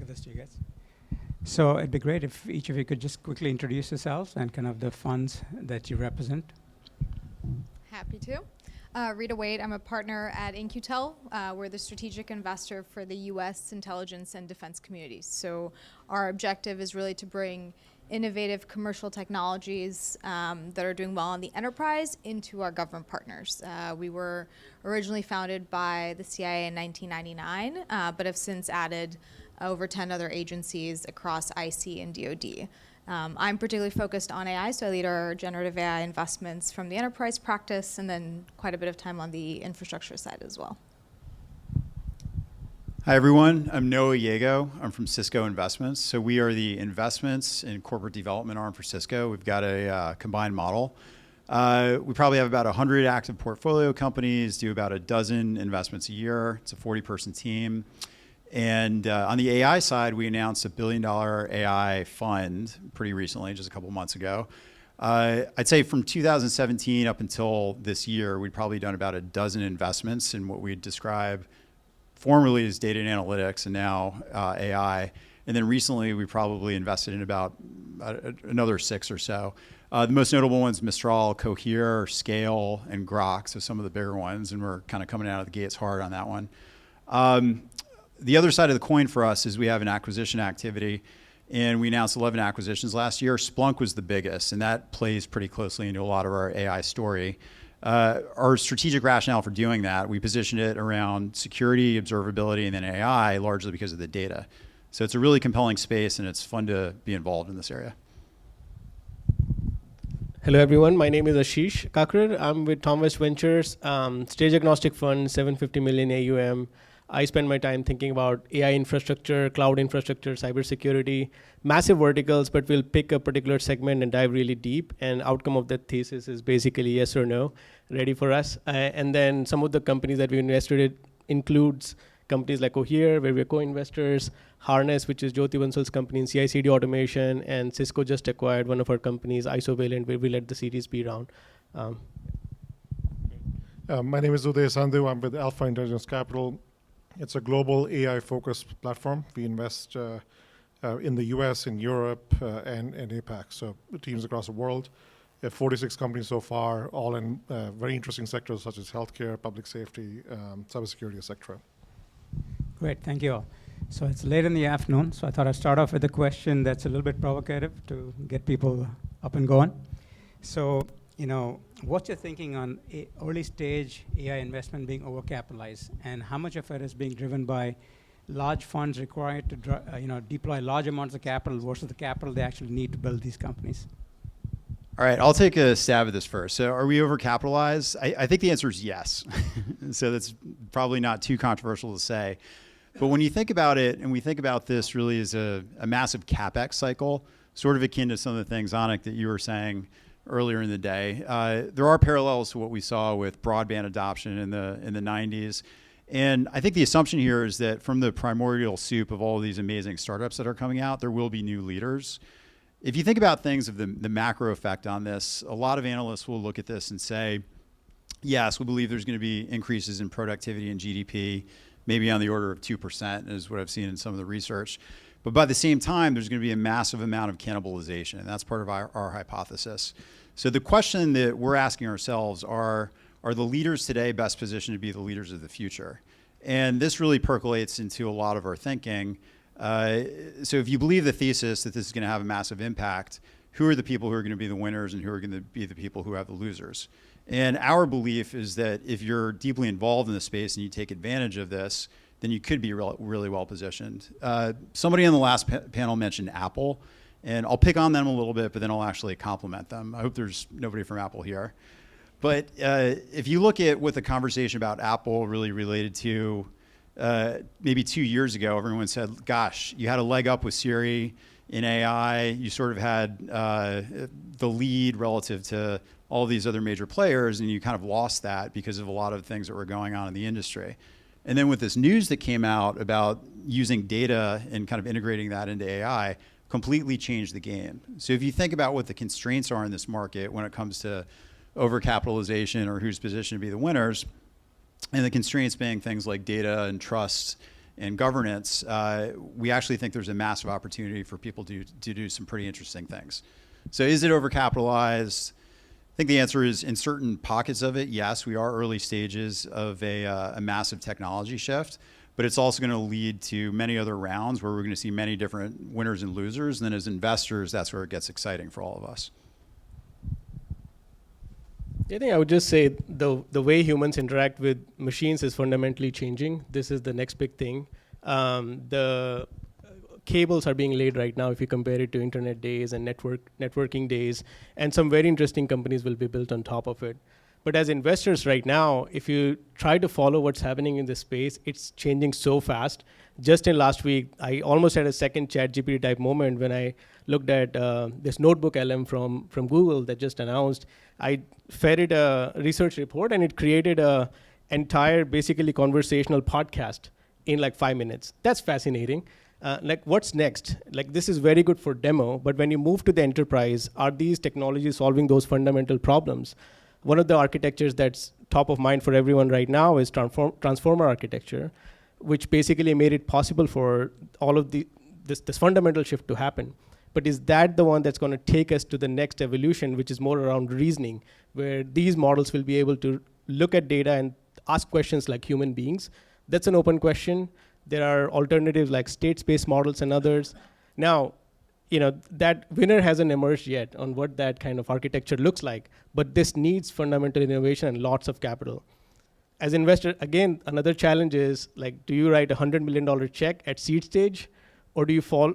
give this to you guys. So it'd be great if each of you could just quickly introduce yourselves and kind of the funds that you represent. Happy to. Rita Waite, I'm a partner at In-Q-Tel. We're the strategic investor for the U.S. intelligence and defense communities. So our objective is really to bring innovative commercial technologies that are doing well in the enterprise into our government partners. We were originally founded by the CIA in 1999, but have since added over 10 other agencies across IC and DoD. I'm particularly focused on AI, so I lead our generative AI investments from the enterprise practice, and then quite a bit of time on the infrastructure side as well. Hi everyone, I'm Noah Yago. I'm from Cisco Investments. So we are the investments and corporate development arm for Cisco. We've got a combined model. We probably have about 100 active portfolio companies, do about a dozen investments a year. It's a 40-person team. And on the AI side, we announced a $1 billion AI fund pretty recently, just a couple months ago. I'd say from 2017 up until this year, we'd probably done about a dozen investments in what we'd describe formerly as data and analytics and now AI. And then recently, we probably invested in about another 6 or so. The most notable ones, Mistral, Cohere, Scale, and Grok, so some of the bigger ones, and we're kind of coming out of the gates hard on that one. The other side of the coin for us is we have an acquisition activity, and we announced 11 acquisitions last year. Splunk was the biggest, and that plays pretty closely into a lot of our AI story. Our strategic rationale for doing that, we positioned it around security, observability, and then AI, largely because of the data. So it's a really compelling space, and it's fun to be involved in this area. Hello, everyone. My name is Ashish Kakran. I'm with Thomvest Ventures, stage agnostic fund, 750 million AUM. I spend my time thinking about AI infrastructure, cloud infrastructure, cybersecurity, massive verticals, but we'll pick a particular segment and dive really deep. And outcome of that thesis is basically yes or no, ready for us. And then some of the companies that we invested in includes companies like Cohere, where we're co-investors, Harness, which is Jyoti Bansal's company in CI/CD automation, and Cisco just acquired one of our companies, Isovalent, where we led the Series B round. My name is Uday Sandhu. I'm with Alpha Intelligence Capital. It's a global AI-focused platform. We invest in the US, in Europe, and APAC, so teams across the world. We have 46 companies so far, all in very interesting sectors such as healthcare, public safety, cybersecurity, et cetera. Great, thank you all. So it's late in the afternoon, so I thought I'd start off with a question that's a little bit provocative to get people up and going. So, what's your thinking on early stage AI investment being overcapitalized, and how much of it is being driven by large funds required to deploy large amounts of capital versus the capital they actually need to build these companies? All right, I'll take a stab at this first. So are we overcapitalized? I think the answer is yes. So that's probably not too controversial to say. But when you think about it, and we think about this really as a massive CapEx cycle, sort of akin to some of the things, Anik, that you were saying earlier in the day, there are parallels to what we saw with broadband adoption in the 90s. And I think the assumption here is that from the primordial soup of all of these amazing startups that are coming out, there will be new leaders. If you think about things of the macro effect on this, a lot of analysts will look at this and say, yes, we believe there's going to be increases in productivity and GDP, maybe on the order of 2% is what I've seen in some of the research. But by the same time, there's going to be a massive amount of cannibalization, and that's part of our hypothesis. So the question that we're asking ourselves are the leaders today best positioned to be the leaders of the future? And this really percolates into a lot of our thinking. So if you believe the thesis that this is going to have a massive impact, who are the people who are going to be the winners and who are going to be the people who have the losers? And our belief is that if you're deeply involved in the space and you take advantage of this, then you could be really well positioned. Somebody on the last panel mentioned Apple, and I'll pick on them a little bit, but then I'll actually compliment them. I hope there's nobody from Apple here. But if you look at what the conversation about Apple really related to, maybe 2 years ago, everyone said, gosh, you had a leg up with Siri in AI. You sort of had the lead relative to all these other major players, and you kind of lost that because of a lot of things that were going on in the industry. And then with this news that came out about using data and kind of integrating that into AI, completely changed the game. So if you think about what the constraints are in this market when it comes to overcapitalization or who's positioned to be the winners, and the constraints being things like data and trust and governance, we actually think there's a massive opportunity for people to do some pretty interesting things. So is it overcapitalized? I think the answer is, in certain pockets of it, yes, we are early stages of a massive technology shift, but it's also going to lead to many other rounds where we're going to see many different winners and losers. And then as investors, that's where it gets exciting for all of us. I think I would just say the way humans interact with machines is fundamentally changing. This is the next big thing. The cables are being laid right now if you compare it to internet days and networking days, and some very interesting companies will be built on top of it. But as investors right now, if you try to follow what's happening in this space, it's changing so fast. Just in last week, I almost had a second ChatGPT type moment when I looked at this notebook LM from Google that just announced. I fed it a research report, and it created a entire, basically conversational podcast in like 5 minutes. That's fascinating. Like, what's next? Like, this is very good for demo, but when you move to the enterprise, are these technologies solving those fundamental problems? One of the architectures that's top of mind for everyone right now is transformer architecture, which basically made it possible for all of this fundamental shift to happen. But is that the one that's going to take us to the next evolution, which is more around reasoning, where these models will be able to look at data and ask questions like human beings? That's an open question. There are alternatives like state space models and others. Now, that winner hasn't emerged yet on what that kind of architecture looks like, but this needs fundamental innovation and lots of capital. As an investor, again, another challenge is, like, do you write a $100 million check at seed stage, or do you fall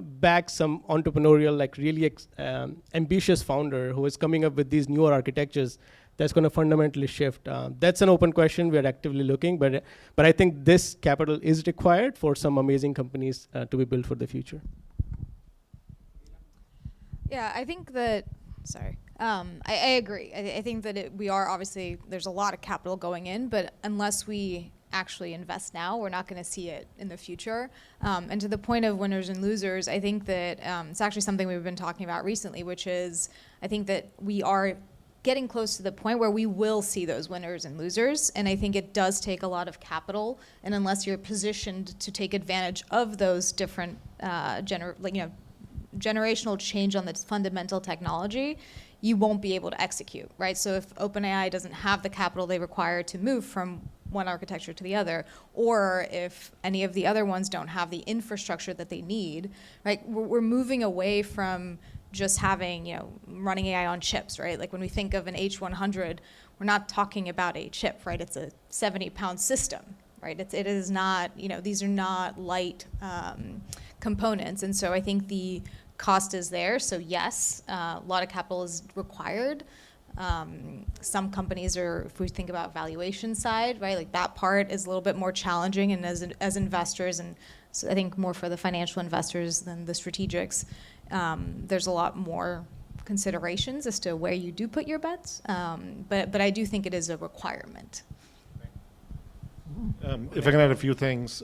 back some entrepreneurial, like really ambitious founder who is coming up with these newer architectures that's going to fundamentally shift? That's an open question. We're actively looking, but I think this capital is required for some amazing companies to be built for the future. Yeah, I think that, I agree. I think that we are obviously, there's a lot of capital going in, but unless we actually invest now, we're not going to see it in the future. And to the point of winners and losers, I think that it's actually something we've been talking about recently, which is, I think that we are getting close to the point where we will see those winners and losers. And I think it does take a lot of capital. And unless you're positioned to take advantage of those different generational change on the fundamental technology, you won't be able to execute, right? So if OpenAI doesn't have the capital they require to move from one architecture to the other, or if any of the other ones don't have the infrastructure that they need, right? We're moving away from just having, running AI on chips, right? Like when we think of an H100, we're not talking about a chip, right? It's a 70-pound system, right? It is not, these are not light components. And so I think the cost is there. So yes, a lot of capital is required. Some companies are, if we think about valuation side, right, like that part is a little bit more challenging, and as investors, and so I think more for the financial investors than the strategics, there's a lot more considerations as to where you do put your bets, but I do think it is a requirement. If I can add a few things,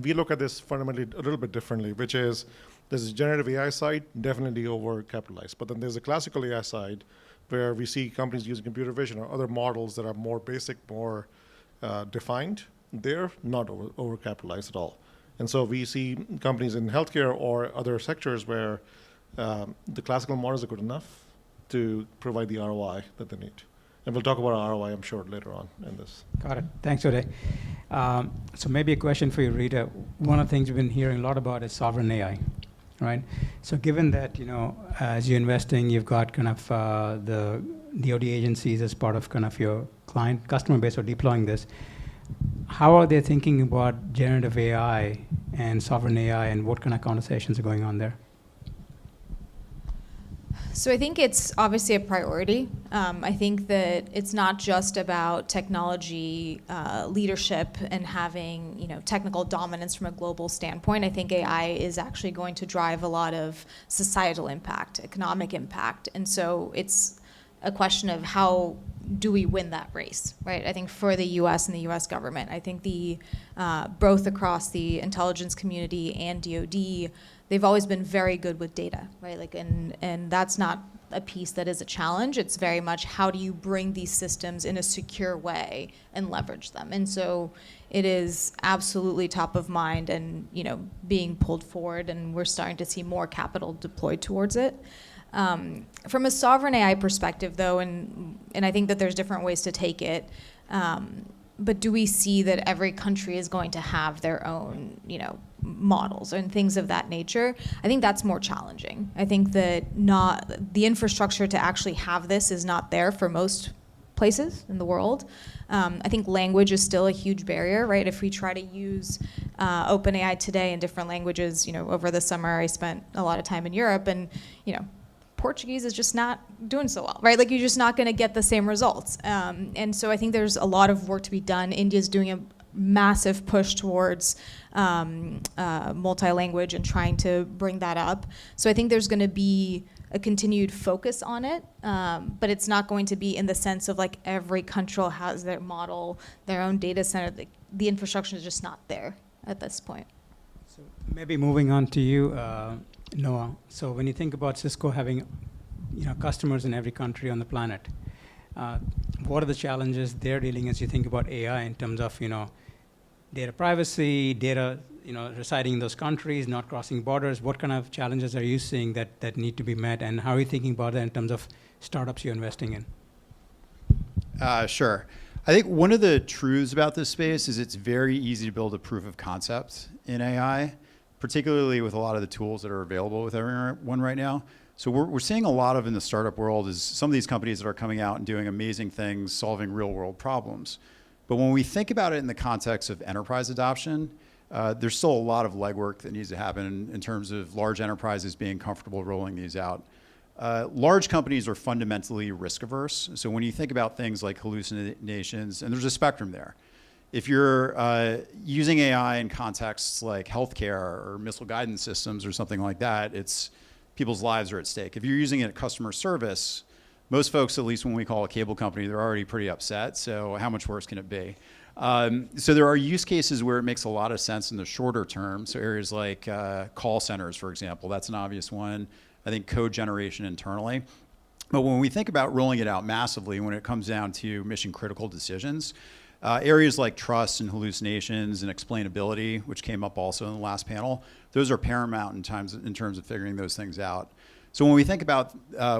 we look at this fundamentally a little bit differently, which is there's a generative AI side, definitely overcapitalized, but then there's a classical AI side where we see companies using computer vision or other models that are more basic, more defined. They're not overcapitalized at all. And so we see companies in healthcare or other sectors where the classical models are good enough to provide the ROI that they need. And we'll talk about ROI, I'm sure, later on in this. Got it. Thanks, Uday. So maybe a question for you, Rita. One of the things we've been hearing a lot about is sovereign AI, right? So given that, as you're investing, you've got kind of the DoD agencies as part of kind of your customer base or deploying this, how are they thinking about generative AI and sovereign AI, and what kind of conversations are going on there? So I think it's obviously a priority. I think that it's not just about technology leadership and having technical dominance from a global standpoint. I think AI is actually going to drive a lot of societal impact, economic impact, and so it's a question of how do we win that race, right? I think for the U.S. and the U.S. government, I think both across the intelligence community and DoD, they've always been very good with data, right? Like, and that's not a piece that is a challenge. It's very much how do you bring these systems in a secure way and leverage them. And so it is absolutely top of mind and being pulled forward, and we're starting to see more capital deployed towards it. From a sovereign AI perspective, though, and I think that there's different ways to take it, but do we see that every country is going to have their own, models and things of that nature? I think that's more challenging. I think that the infrastructure to actually have this is not there for most places in the world. I think language is still a huge barrier, right? If we try to use OpenAI today in different languages, over the summer I spent a lot of time in Europe, and Portuguese is just not doing so well, right? Like, you're just not going to get the same results. And so I think there's a lot of work to be done. India's doing a massive push towards multi-language and trying to bring that up. So I think there's going to be a continued focus on it, but it's not going to be in the sense of like every country has their model, their own data center. The infrastructure is just not there at this point. So maybe moving on to you, Noah. So when you think about Cisco having customers in every country on the planet, what are the challenges they're dealing as you think about AI in terms of data privacy, data residing in those countries, not crossing borders? What kind of challenges are you seeing that need to be met, and how are you thinking about that in terms of startups you're investing in? Sure. I think one of the truths about this space is it's very easy to build a proof of concept in AI, particularly with a lot of the tools that are available with everyone right now. So we're seeing a lot of in the startup world is some of these companies that are coming out and doing amazing things, solving real world problems. But when we think about it in the context of enterprise adoption, there's still a lot of legwork that needs to happen in terms of large enterprises being comfortable rolling these out. Large companies are fundamentally risk averse. So when you think about things like hallucinations, and there's a spectrum there. If you're using AI in contexts like healthcare or missile guidance systems or something like that, people's lives are at stake. If you're using it at customer service, most folks, at least when we call a cable company, they're already pretty upset. So how much worse can it be? So there are use cases where it makes a lot of sense in the shorter term. So areas like call centers, for example, that's an obvious one. I think code generation internally. But when we think about rolling it out massively, when it comes down to mission critical decisions, areas like trust and hallucinations and explainability, which came up also in the last panel, those are paramount in terms of figuring those things out. So when we think about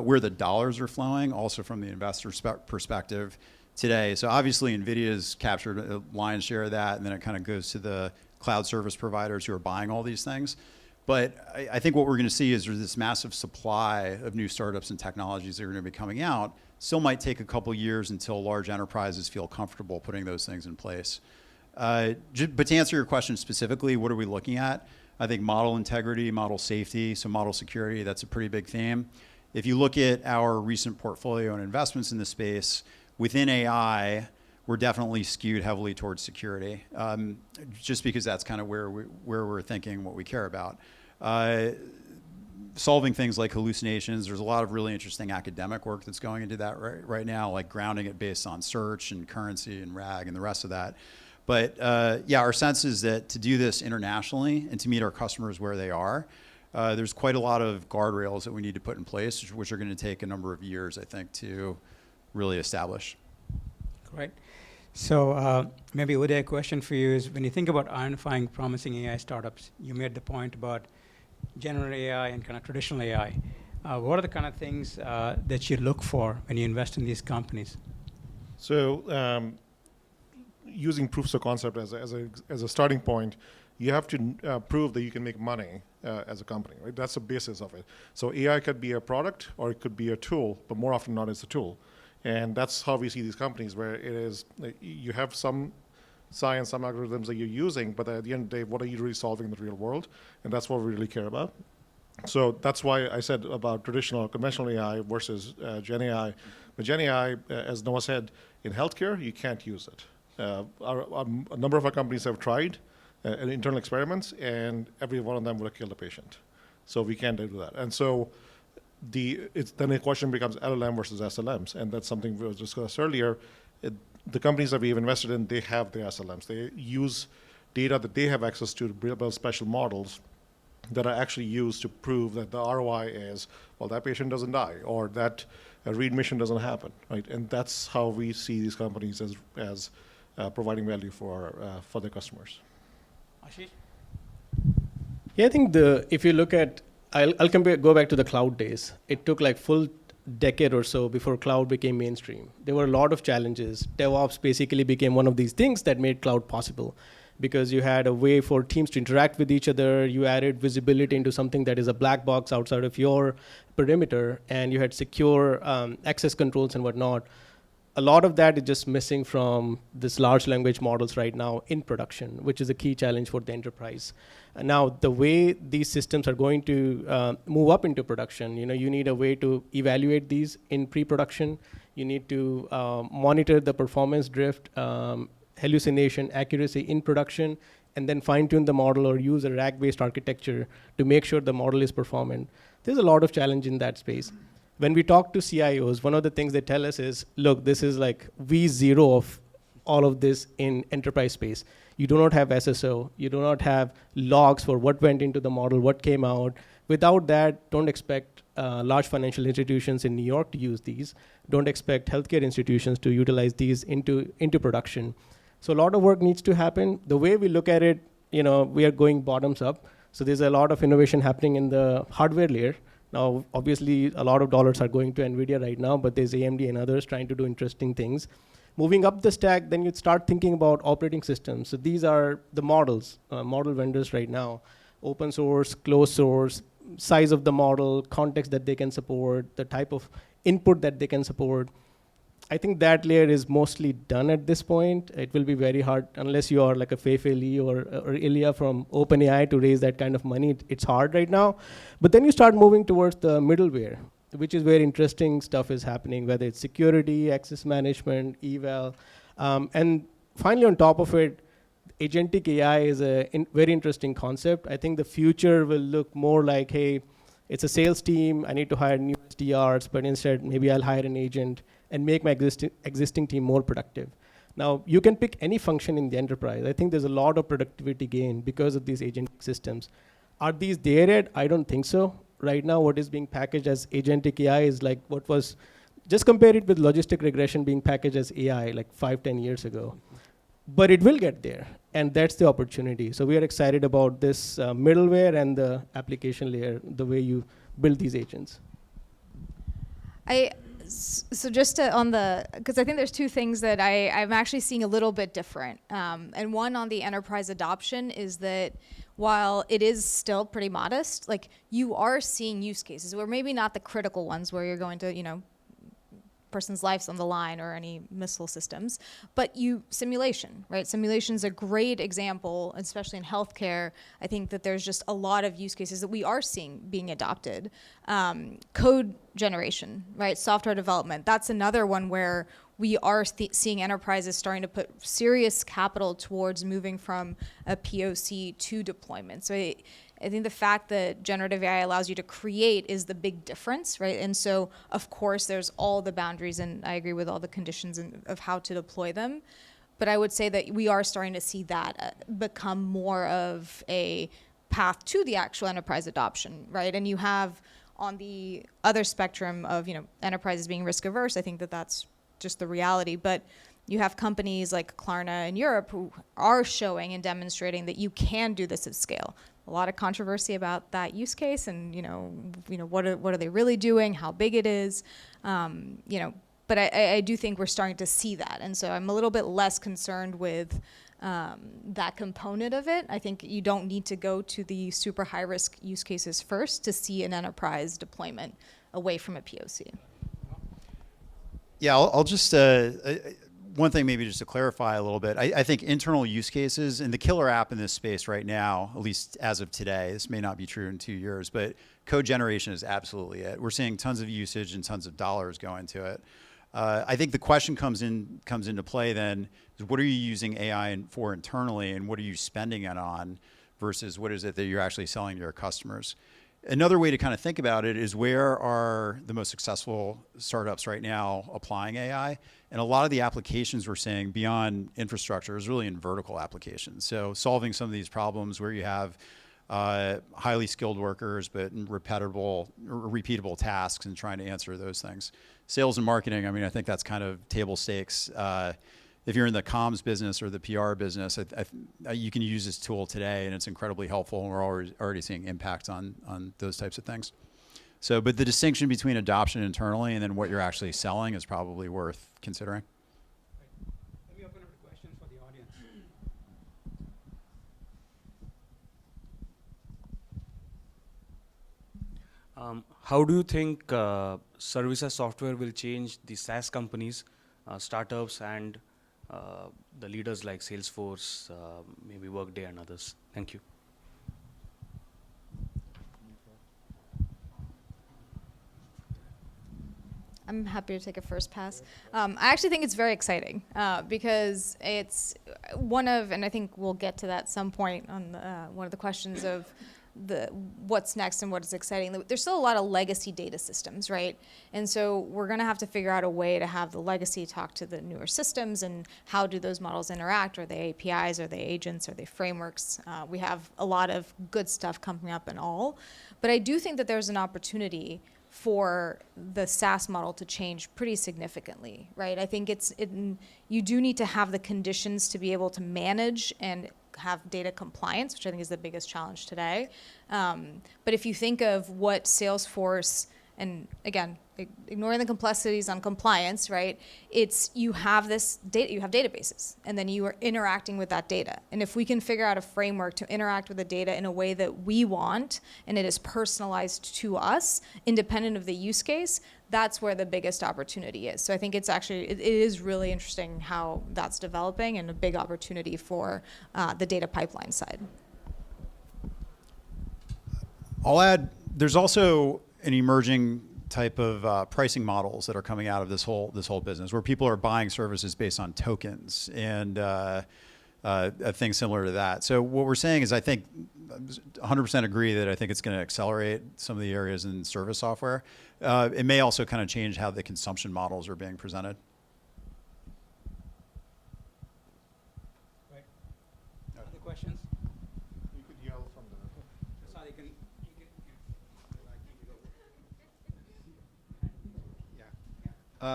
where the dollars are flowing, also from the investor perspective today, so obviously NVIDIA's captured a lion's share of that, and then it kind of goes to the cloud service providers who are buying all these things. But I think what we're going to see is there's this massive supply of new startups and technologies that are going to be coming out. Still might take a couple years until large enterprises feel comfortable putting those things in place. But to answer your question specifically, what are we looking at? I think model integrity, model safety, so model security, that's a pretty big theme. If you look at our recent portfolio and investments in the space, within AI, we're definitely skewed heavily towards security, just because that's kind of where we're thinking what we care about. Solving things like hallucinations, there's a lot of really interesting academic work that's going into that right now, like grounding it based on search and currency and RAG and the rest of that. But yeah, our sense is that to do this internationally and to meet our customers where they are, there's quite a lot of guardrails that we need to put in place, which are going to take a number of years, I think, to really establish. Great. So maybe Uday, a question for you is, when you think about identifying promising AI startups, you made the point about generative AI and kind of traditional AI. What are the kind of things that you look for when you invest in these companies? So using proofs of concept as a starting point, you have to prove that you can make money as a company, right? That's the basis of it. So AI could be a product or it could be a tool, but more often than not, it's a tool. And that's how we see these companies, where it is, you have some science, some algorithms that you're using, but at the end of the day, what are you really solving in the real world? And that's what we really care about. So that's why I said about traditional or conventional AI versus Gen AI. But Gen AI, as Noah said, in healthcare, you can't use it. A number of our companies have tried internal experiments, and every one of them would have killed a patient. So we can't do that. And so then the question becomes LLM versus SLMs, and that's something we discussed earlier. The companies that we've invested in, they have their SLMs. They use data that they have access to build special models, that are actually used to prove that the ROI is, well, that patient doesn't die, or that a readmission doesn't happen, right? And that's how we see these companies as providing value for their customers. Ashish? Yeah, I think if you look at, I'll go back to the cloud days. It took like full decade or so before cloud became mainstream. There were a lot of challenges. DevOps basically became one of these things that made cloud possible, because you had a way for teams to interact with each other. You added visibility into something that is a black box outside of your perimeter, and you had secure access controls and whatnot. A lot of that is just missing from this large language models right now in production, which is a key challenge for the enterprise. And now, the way these systems are going to move up into production, you need a way to evaluate these in pre-production. You need to monitor the performance drift, hallucination, accuracy in production, and then fine-tune the model or use a RAG-based architecture to make sure the model is performant. There's a lot of challenge in that space. When we talk to CIOs, one of the things they tell us is, look, this is like V0 of all of this in enterprise space. You do not have SSO. You do not have logs for what went into the model, what came out. Without that, don't expect large financial institutions in New York to use these. Don't expect healthcare institutions to utilize these into production. So a lot of work needs to happen. The way we look at it, we are going bottoms up. So there's a lot of innovation happening in the hardware layer. Now, obviously, a lot of dollars are going to NVIDIA right now, but there's AMD and others trying to do interesting things. Moving up the stack, then you start thinking about operating systems. So these are the models, model vendors right now. Open source, closed source, size of the model, context that they can support, the type of input that they can support. I think that layer is mostly done at this point. It will be very hard, unless you are like a Fei-Fei Li or Ilya from OpenAI to raise that kind of money. It's hard right now. But then you start moving towards the middleware, which is where interesting stuff is happening, whether it's security, access management, eval. And finally, on top of it, agentic AI is a very interesting concept. I think the future will look more like, hey, it's a sales team. I need to hire new SDRs, but instead, maybe I'll hire an agent and make my existing team more productive. Now, you can pick any function in the enterprise. I think there's a lot of productivity gain because of these agentic systems. Are these there yet? I don't think so. Right now, what is being packaged as agentic AI is like what was, just compare it with logistic regression being packaged as AI like 5-10 years ago. But it will get there, and that's the opportunity. So we are excited about this middleware and the application layer, the way you build these agents. So just because I think there's two things that I'm actually seeing a little bit different. And one on the enterprise adoption is that while it is still pretty modest, like you are seeing use cases where maybe not the critical ones where you're going to, person's life's on the line or any missile systems, but simulation, right? Simulation's a great example, especially in healthcare. I think that there's just a lot of use cases that we are seeing being adopted. Code generation, right? Software development. That's another one where we are seeing enterprises starting to put serious capital towards moving from a POC to deployment. So I think the fact that generative AI allows you to create is the big difference, right? And so, of course, there's all the boundaries, and I agree with all the conditions of how to deploy them. But I would say that we are starting to see that become more of a path to the actual enterprise adoption, right? And you have on the other spectrum of, enterprises being risk averse, I think that that's just the reality. But you have companies like Klarna in Europe who are showing and demonstrating that you can do this at scale. A lot of controversy about that use case, and what are they really doing? How big it is, But I do think we're starting to see that, and so I'm a little bit less concerned with that component of it. I think you don't need to go to the super high risk use cases first to see an enterprise deployment away from a POC. Yeah, I'll just one thing maybe just to clarify a little bit. I think internal use cases and the killer app in this space right now, at least as of today, this may not be true in 2 years, but code generation is absolutely it. We're seeing tons of usage and tons of dollars go into it. I think the question comes into play then is what are you using AI for internally, and what are you spending it on versus what is it that you're actually selling to your customers? Another way to kind of think about it is where are the most successful startups right now applying AI? And a lot of the applications we're seeing beyond infrastructure is really in vertical applications. So solving some of these problems where you have highly skilled workers, but in repeatable tasks and trying to answer those things. Sales and marketing, I mean, I think that's kind of table stakes. If you're in the comms business or the PR business, you can use this tool today, and it's incredibly helpful, and we're already seeing impact on those types of things. So, but the distinction between adoption internally and then what you're actually selling is probably worth considering. Let me open up to questions for the audience. How do you think services software will change the SaaS companies, startups, and the leaders like Salesforce, maybe Workday and others? Thank you. I'm happy to take a first pass. I actually think it's very exciting because it's one of, and I think we'll get to that some point on one of the questions of what's next and what is exciting. There's still a lot of legacy data systems, right? And so we're going to have to figure out a way to have the legacy talk to the newer systems, and how do those models interact? Are they APIs? Are they agents? Are they frameworks? We have a lot of good stuff coming up and all. But I do think that there's an opportunity for the SaaS model to change pretty significantly, right? I think you do need to have the conditions to be able to manage and have data compliance, which I think is the biggest challenge today. But if you think of what Salesforce, and again, ignoring the complexities on compliance, right? It's you have this data, you have databases, and then you are interacting with that data. And if we can figure out a framework to interact with the data in a way that we want, and it is personalized to us, independent of the use case, that's where the biggest opportunity is. So I think it's actually, it is really interesting how that's developing, and a big opportunity for the data pipeline side. I'll add, there's also an emerging type of pricing models that are coming out of this whole business, where people are buying services based on tokens and things similar to that. So what we're saying is, I think 100% agree that I think it's going to accelerate some of the areas in service software. It may also kind of change how the consumption models are being presented. Right. Other questions? You could yell from the... Sorry, can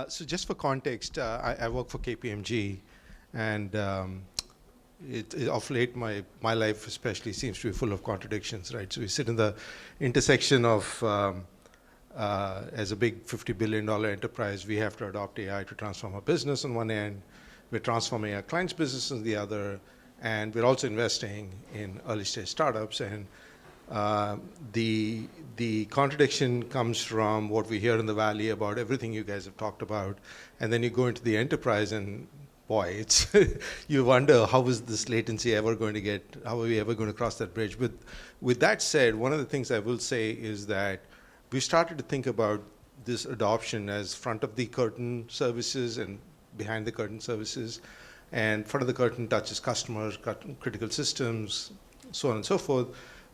So just for context, I work for KPMG, and of late my life especially seems to be full of contradictions, right? So we sit in the intersection of, as a big $50 billion enterprise, we have to adopt AI to transform our business on one end, we're transforming our clients' business on the other, and we're also investing in early stage startups. And the contradiction comes from what we hear in the Valley about everything you guys have talked about, and then you go into the enterprise, and boy, it's you wonder, how is this latency ever going to get? How are we ever going to cross that bridge? With that said, one of the things I will say is that we started to think about this adoption as front of the curtain services and behind the curtain services, and front of the curtain touches customers, critical systems, so on and so forth.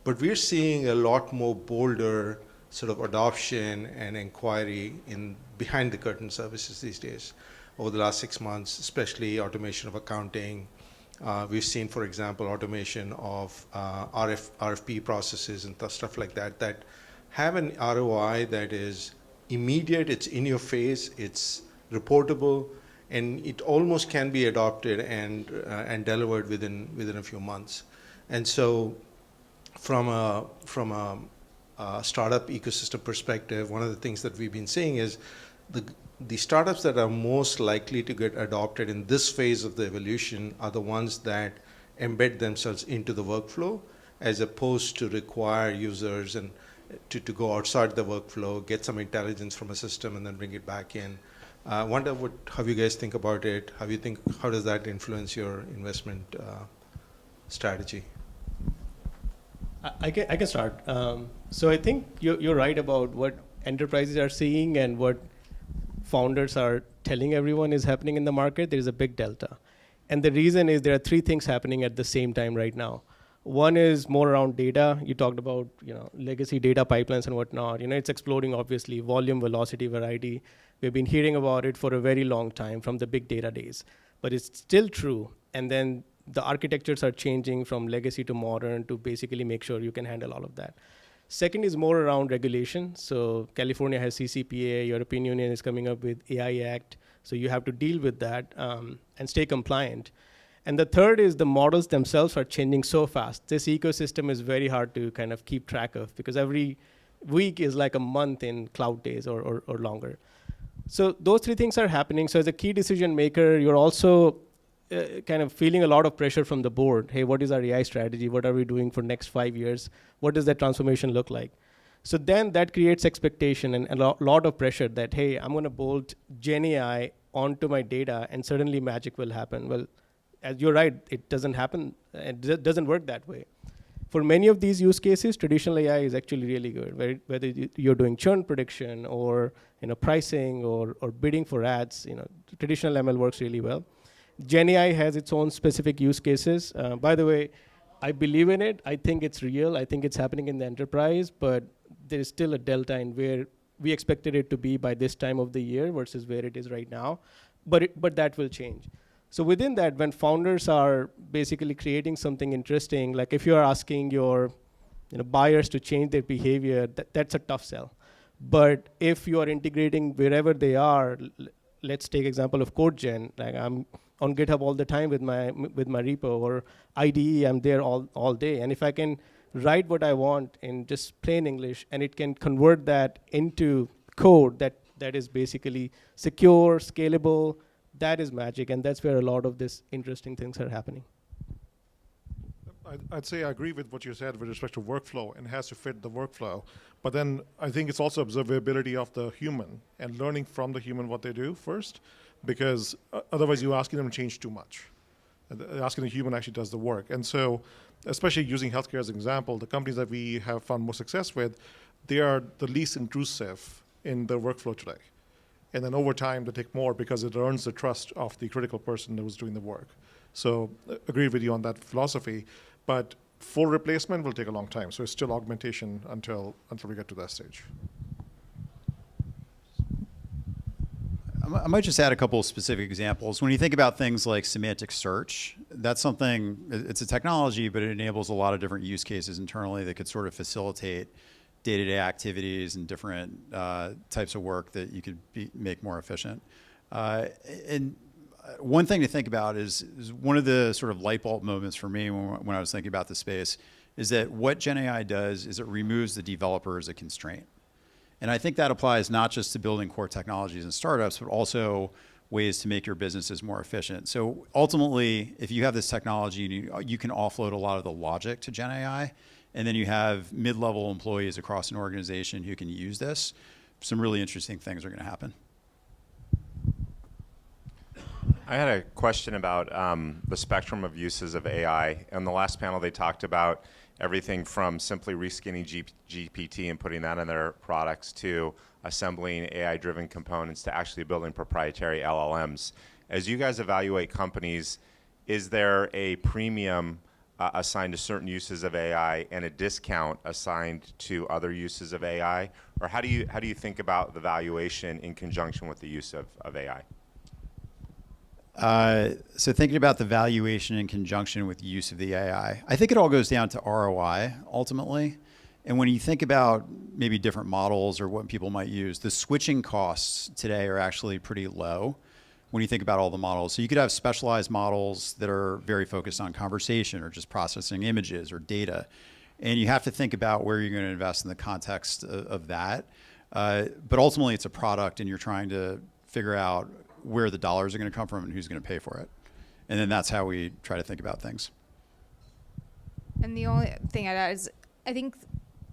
But we're seeing a lot more bolder sort of adoption and inquiry in behind the curtain services these days. Over the last 6 months, especially automation of accounting. We've seen, for example, automation of RFP processes and stuff like that, that have an ROI that is immediate, it's in your face, it's reportable, and it almost can be adopted and delivered within a few months. And so from a startup ecosystem perspective, one of the things that we've been seeing is the startups that are most likely to get adopted in this phase of the evolution are the ones that embed themselves into the workflow, as opposed to require users and to go outside the workflow, get some intelligence from a system, and then bring it back in. I wonder how you guys think about it. How does that influence your investment strategy? I can start. So I think you're right about what enterprises are seeing and what founders are telling everyone is happening in the market. There is a big delta. And the reason is there are three things happening at the same time right now. One is more around data. You talked about legacy data pipelines and whatnot. It's exploding, obviously, volume, velocity, variety. We've been hearing about it for a very long time from the big data days. But it's still true. And then the architectures are changing from legacy to modern to basically make sure you can handle all of that. Second is more around regulation. So California has CCPA, European Union is coming up with AI Act. So you have to deal with that and stay compliant. And the third is the models themselves are changing so fast. This ecosystem is very hard to kind of keep track of because every week is like a month in cloud days or longer. So those three things are happening. So as a key decision maker, you're also kind of feeling a lot of pressure from the board. Hey, what is our AI strategy? What are we doing for next 5 years? What does that transformation look like? So then that creates expectation and a lot of pressure that, hey, I'm going to bolt Gen AI onto my data and suddenly magic will happen. Well, as you're right, it doesn't happen. It doesn't work that way. For many of these use cases, traditional AI is actually really good. Whether you're doing churn prediction or pricing or bidding for ads, traditional ML works really well. Gen AI has its own specific use cases. By the way, I believe in it. I think it's real. I think it's happening in the enterprise, but there is still a delta in where we expected it to be by this time of the year versus where it is right now. But that will change. So within that, when founders are basically creating something interesting, like if you are asking your buyers to change their behavior, that's a tough sell. But if you are integrating wherever they are, let's take example of code gen. Like I'm on GitHub all the time with my repo, or IDE, I'm there all day. And if I can write what I want in just plain English, and it can convert that into code that is basically secure, scalable, that is magic, and that's where a lot of these interesting things are happening. I'd say I agree with what you said with respect to workflow, and it has to fit the workflow. But then I think it's also observability of the human and learning from the human what they do first, because otherwise you're asking them to change too much. Asking the human actually does the work. And so, especially using healthcare as an example, the companies that we have found more success with, they are the least intrusive in their workflow today. And then over time, they take more because it earns the trust of the critical person that was doing the work. So agree with you on that philosophy, but full replacement will take a long time. So it's still augmentation until we get to that stage. I might just add a couple of specific examples. When you think about things like semantic search, that's something, it's a technology, but it enables a lot of different use cases internally that could sort of facilitate day-to-day activities and different types of work that you could make more efficient. And one thing to think about is one of the sort of light bulb moments for me when I was thinking about the space is that what Gen AI does is it removes the developer as a constraint. And I think that applies not just to building core technologies and startups, but also ways to make your businesses more efficient. So ultimately, if you have this technology, you can offload a lot of the logic to Gen AI, and then you have mid-level employees across an organization who can use this. Some really interesting things are going to happen. I had a question about the spectrum of uses of AI. On the last panel, they talked about everything from simply reskinning GPT and putting that in their products to assembling AI-driven components to actually building proprietary LLMs. As you guys evaluate companies, is there a premium assigned to certain uses of AI and a discount assigned to other uses of AI? Or how do you think about the valuation in conjunction with the use of AI? So thinking about the valuation in conjunction with the use of the AI, I think it all goes down to ROI ultimately. And when you think about maybe different models or what people might use, the switching costs today are actually pretty low when you think about all the models. So you could have specialized models that are very focused on conversation or just processing images or data. And you have to think about where you're going to invest in the context of that. But ultimately it's a product and you're trying to figure out where the dollars are going to come from and who's going to pay for it. And then that's how we try to think about things. And the only thing I'd add is, I think,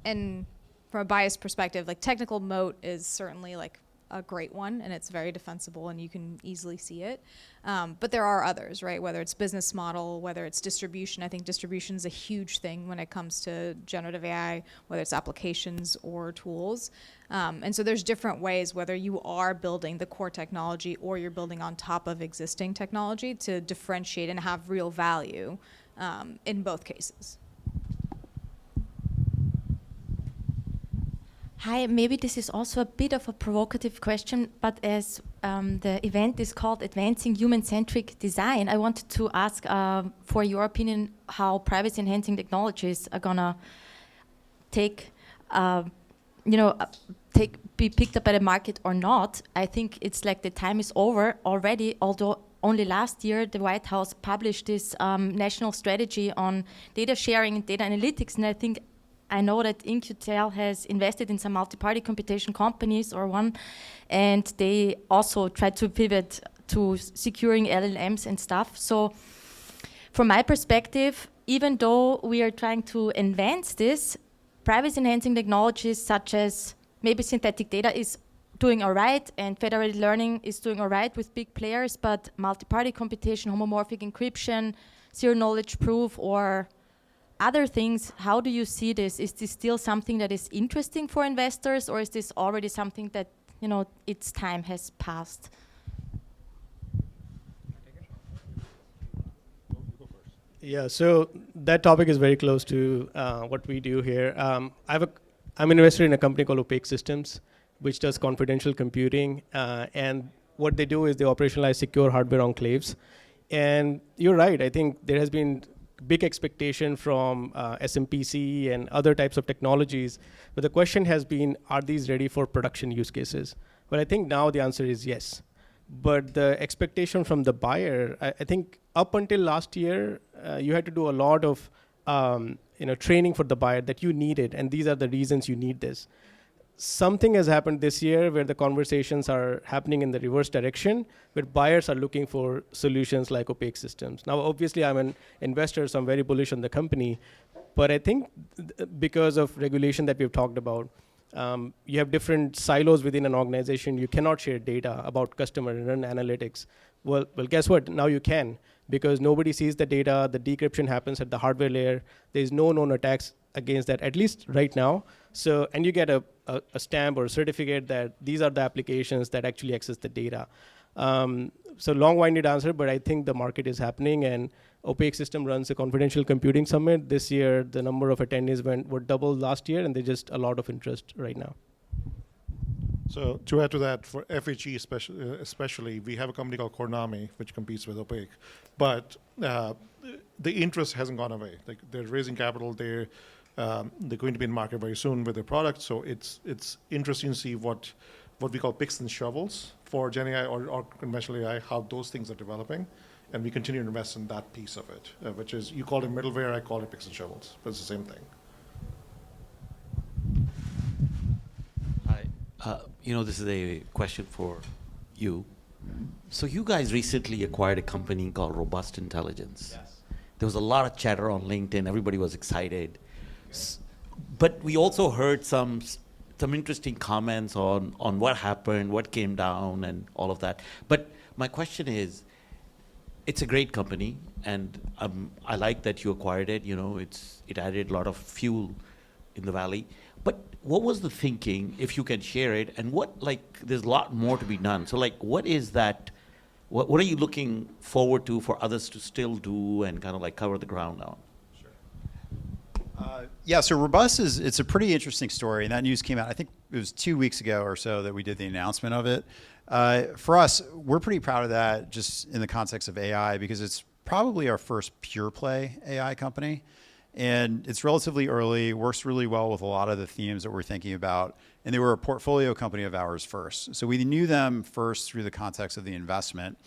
and from a biased perspective, like technical moat is certainly like a great one, and it's very defensible, and you can easily see it. But there are others, right? Whether it's business model, whether it's distribution. I think distribution is a huge thing when it comes to generative AI, whether it's applications or tools. And so there's different ways, whether you are building the core technology or you're building on top of existing technology, to differentiate and have real value in both cases. Hi, maybe this is also a bit of a provocative question, but as the event is called Advancing Human-Centric Design. I wanted to ask for your opinion how privacy-enhancing technologies are gonna take, be picked up by the market or not. I think it's like the time is over already, although only last year the White House published this national strategy on data sharing and data analytics, and I know that In-Q-Tel has invested in some multi-party computation companies or one, and they also tried to pivot to securing LLMs and stuff. So from my perspective, even though we are trying to advance this, privacy-enhancing technologies such as maybe synthetic data is doing all right, and federated learning is doing all right with big players, but multi-party computation, homomorphic encryption, zero-knowledge proof, or other things, how do you see this? Is this still something that is interesting for investors, or is this already something that, its time has passed? Yeah, so that topic is very close to what we do here. I'm an investor in a company called Opaque Systems, which does confidential computing. And what they do is they operationalize secure hardware enclaves. And you're right, I think there has been big expectation from SMPC and other types of technologies. But the question has been, are these ready for production use cases? But I think now the answer is yes. But the expectation from the buyer, I think up until last year, you had to do a lot of training for the buyer that you needed, and these are the reasons you need this. Something has happened this year where the conversations are happening in the reverse direction, where buyers are looking for solutions like Opaque Systems. Now, obviously, I'm an investor, so I'm very bullish on the company. But I think because of regulation that we've talked about, you have different silos within an organization. You cannot share data about customer and run analytics. Well, guess what? Now you can, because nobody sees the data. The decryption happens at the hardware layer. There's no known attacks against that, at least right now. So, and you get a stamp or a certificate that these are the applications that actually access the data. So long-winded answer, but I think the market is happening, and Opaque System runs a confidential computing summit. This year, the number of attendees were double last year, and there's just a lot of interest right now. So to add to that, for FHE especially, we have a company called Kornami, which competes with Opaque. But the interest hasn't gone away. Like, they're raising capital. They're going to be in market very soon with their product. So it's interesting to see what we call picks and shovels for Gen AI or conventional AI, how those things are developing. And we continue to invest in that piece of it, which is, you call it middleware, I call it picks and shovels, but it's the same thing. Hi, this is a question for you. So you guys recently acquired a company called Robust Intelligence. Yes. There was a lot of chatter on LinkedIn. Everybody was excited. But we also heard some interesting comments on what happened, what came down, and all of that. But my question is, it's a great company, and I like that you acquired it. It added a lot of fuel in the valley. But what was the thinking, if you can share it, and there's a lot more to be done. So what is that? What are you looking forward to for others to still do and kind of cover the ground on? Yeah, so Robust it's a pretty interesting story, and that news came out, I think it was 2 weeks ago or so that we did the announcement of it. For us, we're pretty proud of that just in the context of AI, because it's probably our first pure play AI company. And it's relatively early, works really well with a lot of the themes that we're thinking about. And they were a portfolio company of ours first. So we knew them first through the context of the investment.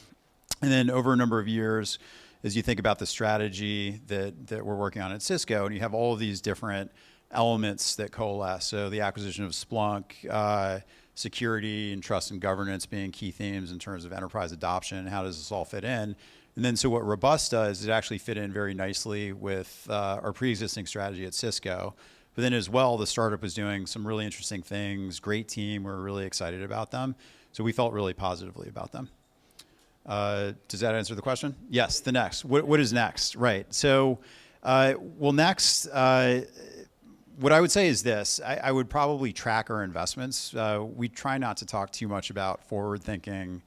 And then over a number of years, as you think about the strategy that we're working on at Cisco, and you have all of these different elements that coalesce. So the acquisition of Splunk, security and trust and governance being key themes in terms of enterprise adoption, how does this all fit in? And then so what Robust does is it actually fit in very nicely with our pre-existing strategy at Cisco. But then as well, the startup was doing some really interesting things, great team, we're really excited about them. So we felt really positively about them. Does that answer the question? Yes, the next. What is next? Right. So, next, what I would say is this. I would probably track our investments. We try not to talk too much about forward-thinking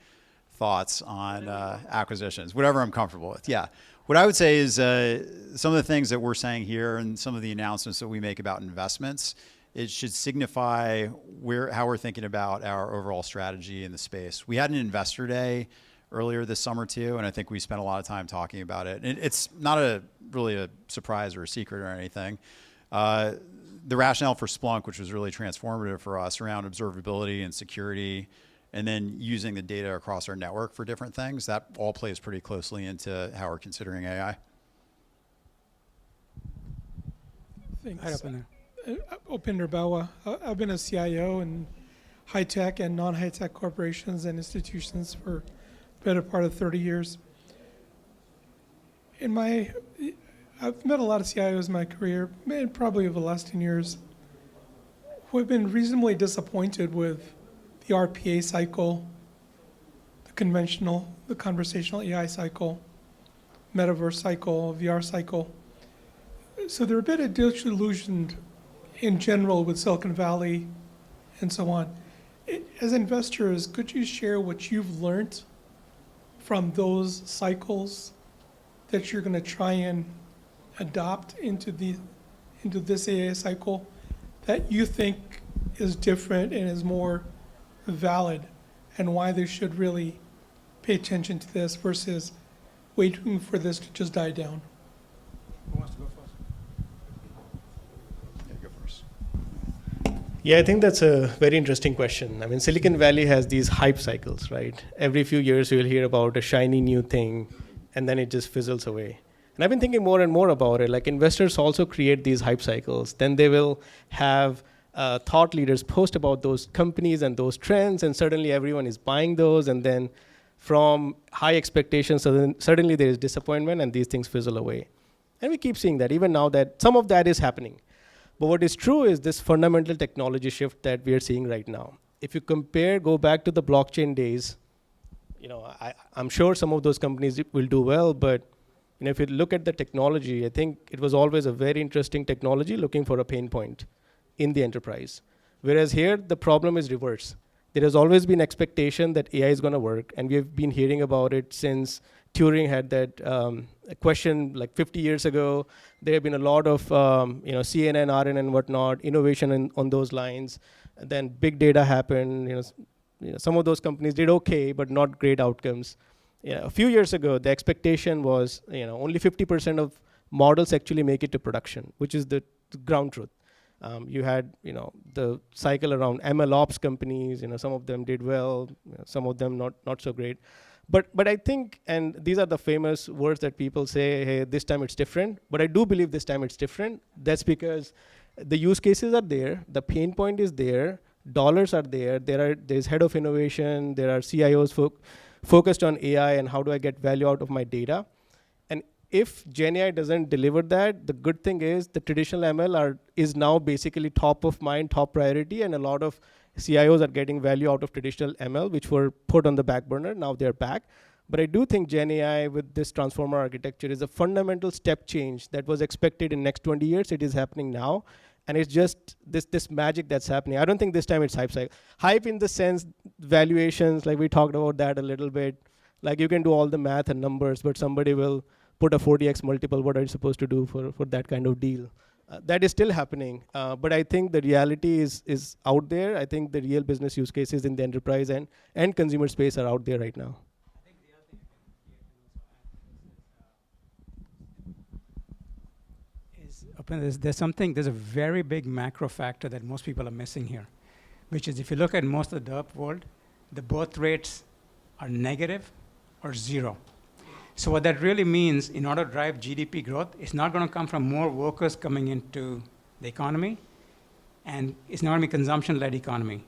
thoughts on acquisitions, whatever I'm comfortable with. Yeah. What I would say is some of the things that we're saying here and some of the announcements that we make about investments it should signify how we're thinking about our overall strategy in the space. We had an investor day earlier this summer too, and I think we spent a lot of time talking about it. And it's not really a surprise or a secret or anything. The rationale for Splunk, which was really transformative for us around observability and security, and then using the data across our network for different things, that all plays pretty closely into how we're considering AI. Thanks. Right up in there. Upinder Bawa. I've been a CIO in high-tech and non-high-tech corporations and institutions for the better part of 30 years. I've met a lot of CIOs in my career, and probably over the last 10 years, who have been reasonably disappointed with the RPA cycle, the conversational AI cycle, metaverse cycle, VR cycle. So they're a bit disillusioned in general with Silicon Valley and so on. As investors, could you share what you've learned from those cycles that you're going to try and adopt into this AI cycle that you think is different and is more valid, and why they should really pay attention to this versus waiting for this to just die down? Who wants to go first? Yeah, go first. Yeah, I think that's a very interesting question. I mean, Silicon Valley has these hype cycles, right? Every few years you'll hear about a shiny new thing, and then it just fizzles away. And I've been thinking more and more about it. Like, investors also create these hype cycles. Then they will have thought leaders post about those companies and those trends, and suddenly everyone is buying those, and then from high expectations, suddenly there is disappointment, and these things fizzle away. And we keep seeing that, even now that some of that is happening. But what is true is this fundamental technology shift that we are seeing right now. If you go back to the blockchain days, I'm sure some of those companies will do well, but if you look at the technology, I think it was always a very interesting technology looking for a pain point in the enterprise. Whereas here, the problem is reverse. There has always been expectation that AI is going to work, and we've been hearing about it since Turing had that question like 50 years ago. There have been a lot of CNN, RNN, and whatnot, innovation on those lines. And then big data happened. Some of those companies did okay, but not great outcomes. A few years ago, the expectation was only 50% of models actually make it to production, which is the ground truth. You had the cycle around MLOps companies. Some of them did well, some of them not so great. But I think, and these are the famous words that people say, hey, this time it's different. But I do believe this time it's different. That's because the use cases are there, the pain point is there, dollars are there. There's head of innovation. There are CIOs focused on AI and how do I get value out of my data. And if GenAI doesn't deliver that, the good thing is the traditional ML is now basically top of mind, top priority, and a lot of CIOs are getting value out of traditional ML, which were put on the back burner. Now they're back. But I do think GenAI with this transformer architecture is a fundamental step change that was expected in next 20 years. It is happening now. And it's just this magic that's happening. I don't think this time it's hype cycle. Hype in the sense, valuations, like we talked about that a little bit. Like you can do all the math and numbers, but somebody will put a 40x multiple. What are you supposed to do for that kind of deal? That is still happening. But I think the reality is out there. I think the real business use cases in the enterprise and consumer space are out there right now. I think the other thing there's a very big macro factor that most people are missing here, which is if you look at most of the developed world, the birth rates are negative or zero. So what that really means, in order to drive GDP growth, it's not going to come from more workers coming into the economy, and it's not going to be consumption-led economy.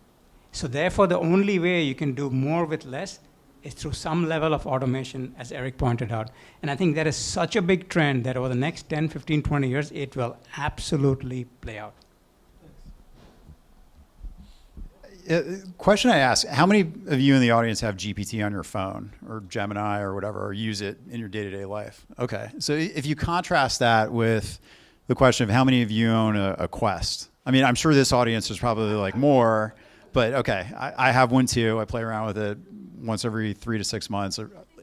So therefore, the only way you can do more with less is through some level of automation, as Eric pointed out. And I think that is such a big trend that over the next 10, 15, 20 years, it will absolutely play out. Question I ask, how many of you in the audience have GPT on your phone or Gemini or whatever, or use it in your day-to-day life? Okay, so if you contrast that with the question of how many of you own a Quest. I mean, I'm sure this audience is probably like more, but okay, I have one too. I play around with it once every 3 to 6 months.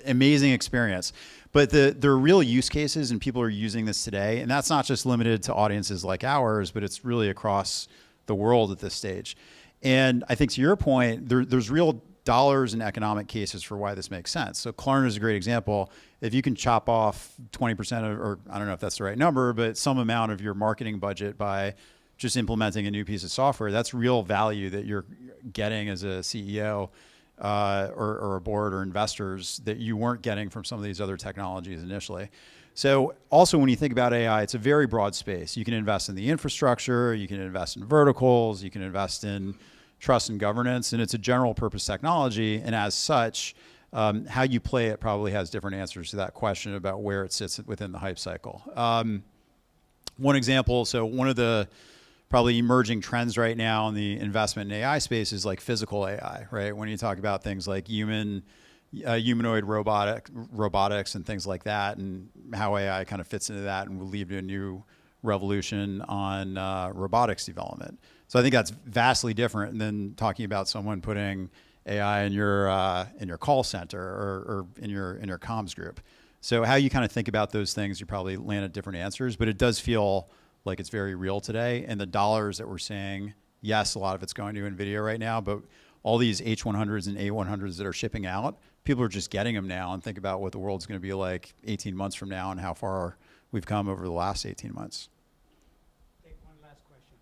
Amazing experience. But there are real use cases and people are using this today. And that's not just limited to audiences like ours, but it's really across the world at this stage. And I think to your point, there's real dollars and economic cases for why this makes sense. So Klarna is a great example. If you can chop off 20% of, or I don't know if that's the right number, but some amount of your marketing budget by just implementing a new piece of software, that's real value that you're getting as a CEO or a board or investors that you weren't getting from some of these other technologies initially. So also when you think about AI, it's a very broad space. You can invest in the infrastructure, you can invest in verticals, you can invest in trust and governance, and it's a general purpose technology. And as such, how you play it probably has different answers to that question about where it sits within the hype cycle. One example, so one of the probably emerging trends right now in the investment in AI space is like physical AI, right? When you talk about things like humanoid robotics and things like that, and how AI kind of fits into that and will lead to a new revolution on robotics development. So I think that's vastly different than talking about someone putting AI in your call center or in your comms group. So how you kind of think about those things, you probably land at different answers, but it does feel like it's very real today. And the dollars that we're seeing, yes, a lot of it's going to NVIDIA right now, but all these H100s and A100s that are shipping out, people are just getting them now, and think about what the world's going to be like 18 months from now and how far we've come over the last 18 months. Take one last question.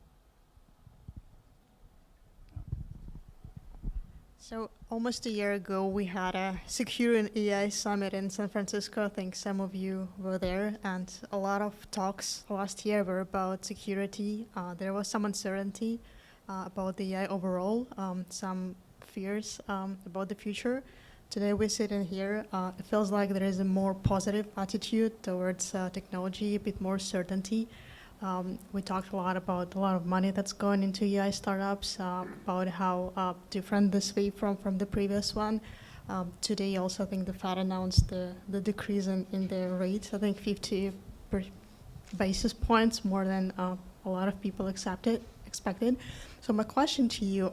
So almost a year ago, we had a Secure and AI Summit in San Francisco. I think some of you were there, and a lot of talks last year were about security. There was some uncertainty about the AI overall, some fears about the future. Today we sit in here, it feels like there is a more positive attitude towards technology, a bit more certainty. We talked a lot about a lot of money that's going into AI startups, about how different this be from the previous one. Today also I think the Fed announced the decrease in the rates, I think 50 basis points more than a lot of people expected. So my question to you,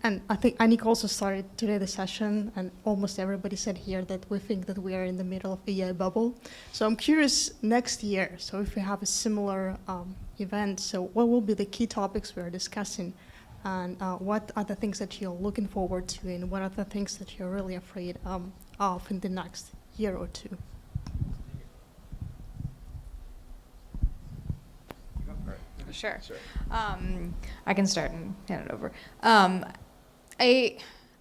and I think Anik also started today the session, and almost everybody said here that we think that we are in the middle of AI bubble. So I'm curious next year, so if we have a similar event, so what will be the key topics we are discussing, and what are the things that you're looking forward to, and what are the things that you're really afraid of in the next year or two? Sure. I can start and hand it over.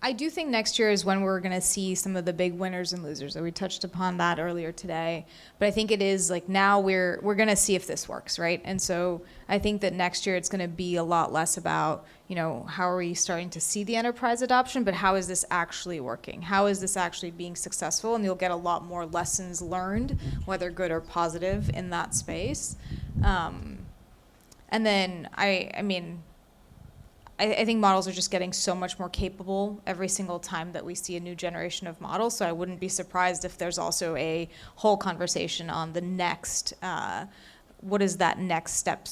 I do think next year is when we're going to see some of the big winners and losers. We touched upon that earlier today, but I think it is like now we're going to see if this works, right? And so I think that next year it's going to be a lot less about, you know, how are we starting to see the enterprise adoption, but how is this actually working? How is this actually being successful? And you'll get a lot more lessons learned, whether good or positive, in that space. And then I mean, I think models are just getting so much more capable every single time that we see a new generation of models. So I wouldn't be surprised if there's also a whole conversation on the next, what is that next step,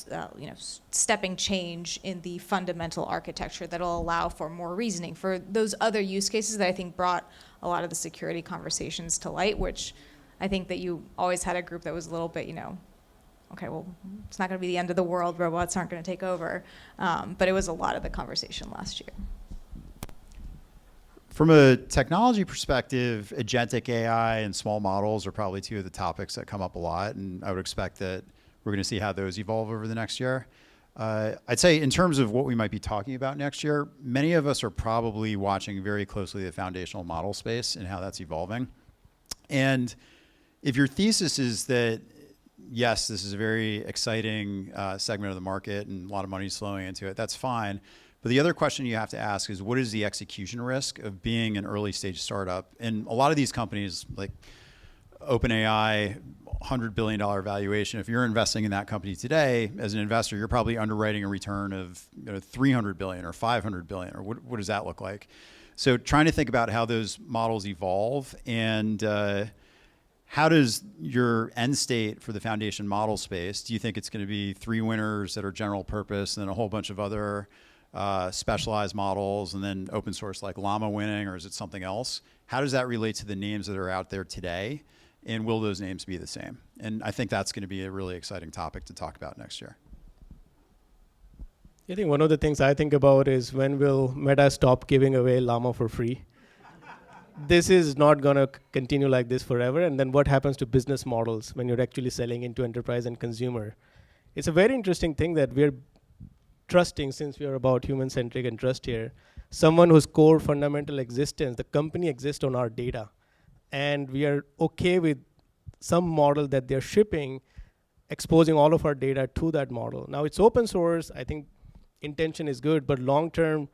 stepping change in the fundamental architecture that'll allow for more reasoning for those other use cases that I think brought a lot of the security conversations to light, which I think that you always had a group that was a little bit, okay, well, it's not going to be the end of the world. Robots aren't going to take over. But it was a lot of the conversation last year. From a technology perspective, agentic AI and small models are probably two of the topics that come up a lot. And I would expect that we're going to see how those evolve over the next year. I'd say in terms of what we might be talking about next year, many of us are probably watching very closely the foundational model space and how that's evolving. And if your thesis is that yes, this is a very exciting segment of the market and a lot of money is flowing into it, that's fine. But the other question you have to ask is, what is the execution risk of being an early stage startup? And a lot of these companies, like OpenAI, $100 billion valuation, if you're investing in that company today, as an investor, you're probably underwriting a return of $300 billion or $500 billion, or what does that look like? So trying to think about how those models evolve, and how does your end state for the foundation model space, do you think it's going to be 3 winners that are general purpose and then a whole bunch of other specialized models and then open source like Llama winning, or is it something else? How does that relate to the names that are out there today, and will those names be the same? And I think that's going to be a really exciting topic to talk about next year. I think one of the things I think about is when will Meta stop giving away Llama for free? This is not going to continue like this forever. And then what happens to business models when you're actually selling into enterprise and consumer? It's a very interesting thing that we're trusting, since we are about human-centric and trust here, someone whose core fundamental existence, the company exists on our data. And we are okay with some model that they're shipping, exposing all of our data to that model. Now it's open source. I think intention is good, but long term,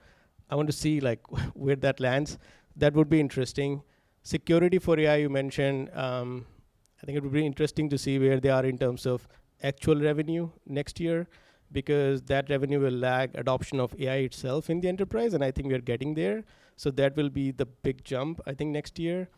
I want to see like where that lands. That would be interesting. Security for AI, you mentioned. I think it would be interesting to see where they are in terms of actual revenue next year, because that revenue will lag adoption of AI itself in the enterprise, and I think we're getting there. So that will be the big jump, I think, next year.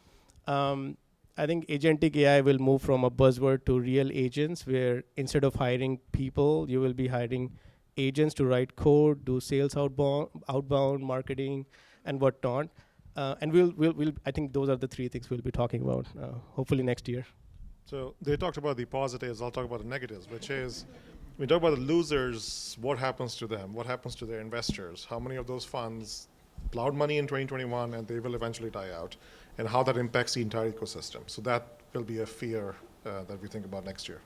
I think agentic AI will move from a buzzword to real agents, where instead of hiring people, you will be hiring agents to write code, do sales outbound marketing, and whatnot. And we'll. I think those are the three things we'll be talking about, hopefully next year. So they talked about the positives. I'll talk about the negatives, which is, we talk about the losers. What happens to them? What happens to their investors? How many of those funds plowed money in 2021 and they will eventually die out? And how that impacts the entire ecosystem. So that will be a fear that we think about next year.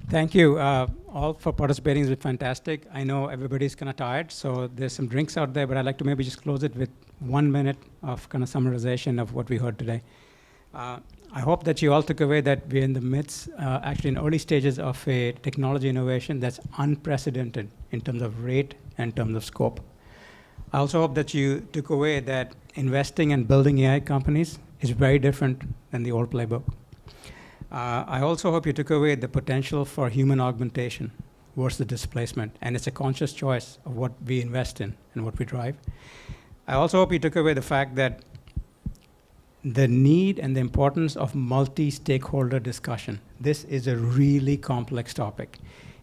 Thank you all for participating. It's been fantastic. I know everybody's kind of tired, so there's some drinks out there, but I'd like to maybe just close it with 1 minute of kind of summarization of what we heard today. I hope that you all took away that we're in the midst, actually in early stages of a technology innovation that's unprecedented in terms of rate and in terms of scope. I also hope that you took away that investing and building AI companies is very different than the old playbook. I also hope you took away the potential for human augmentation versus displacement, and it's a conscious choice of what we invest in and what we drive. I also hope you took away the fact that the need and the importance of multi-stakeholder discussion. This is a really complex topic.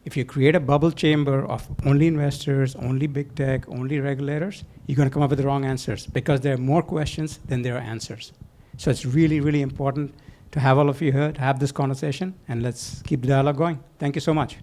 If you create a bubble chamber of only investors, only big tech, only regulators, you're going to come up with the wrong answers, because there are more questions than there are answers. So it's really, really important to have all of you here, to have this conversation, and let's keep the dialogue going. Thank you so much.